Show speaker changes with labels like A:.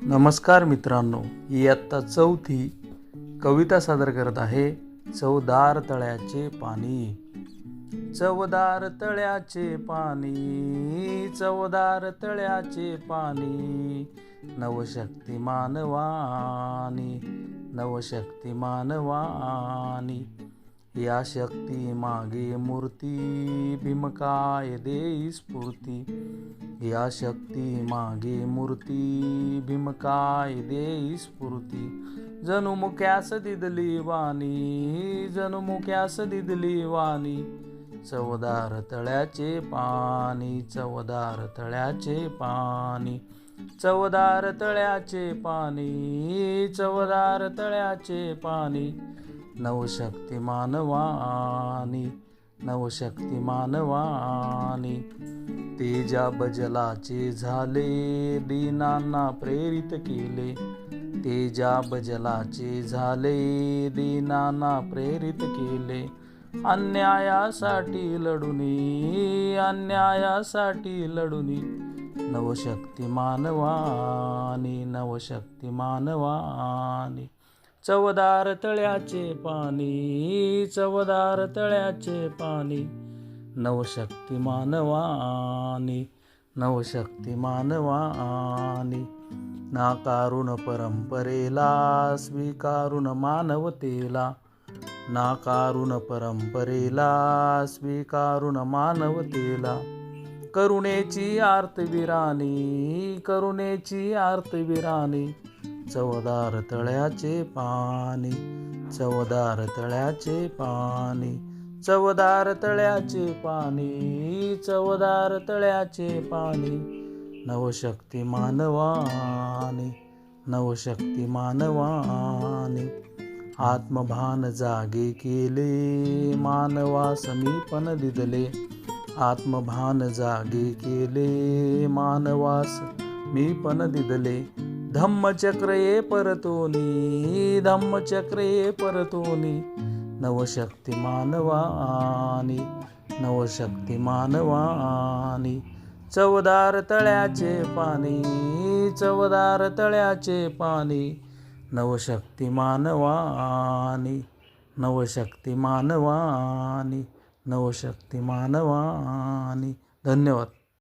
A: नमस्कार मित्रांनो, इयत्ता चौथी कविता सादर करत आहे. चवदार तळ्याचे पाणी. चवदार तळ्याचे पाणी, चवदार तळ्याचे पाणी, नवशक्तिमान वाणी, नवशक्तिमान वाणी. या शक्ती मागे मूर्ती, भीमकाय देई स्फूर्ती. या शक्ती मागे मूर्ती, भीमकाय देई स्फूर्ती. जणू मुक्यास दिदली वाणी, जणू मुक्यास दिदली वाणी. चवदार तळ्याचे पाणी, चवदार तळ्याचे पाणी, चवदार तळ्याचे पाणी, चवदार तळ्याचे पाणी, नवशक्तिमान वाणी, नवशक्तिमान वाणी. तेजा बजलाचे झाले, दीनांना प्रेरित केले. तेजा बजलाचे झाले, दीनांना प्रेरित केले. अन्यायासाठी लढुनी, अन्यायासाठी लढुनी, नवशक्तिमान वाणी, नवशक्तिमान वाणी. चवदार तळ्याचे पाणी, चवदार तळ्याचे पाणी, नवशक्तिमान वाणी, नवशक्तिमान वाणी. नाकारून परंपरेला, स्वीकारून मानवतेला. नाकारून परंपरेला, स्वीकारून मानवतेला. करुणेची आर्तविराणी, करुणेची आर्तविराणी. चवदार तळ्याचे पाणी, चवदार तळ्याचे पाणी, चवदार तळ्याचे पाणी, चवदार तळ्याचे पाणी, नवशक्तिमान वाणी, नवशक्तिमान वाणी. आत्मभान जागे केले, मानवा समीपन दिदले. आत्मभान जागे केले, मानवास समीपन दिदले. धम्मचक्र ये परतोनी, धम्मचक्र ये परतोनी, नवशक्तिमान वाणी, नवशक्तिमान वाणी. चवदार तळ्याचे पाणी, चवदार तळ्याचे पाणी, नवशक्तिमान वाणी, नवशक्तिमान वाणी, नवशक्तिमान वाणी. धन्यवाद.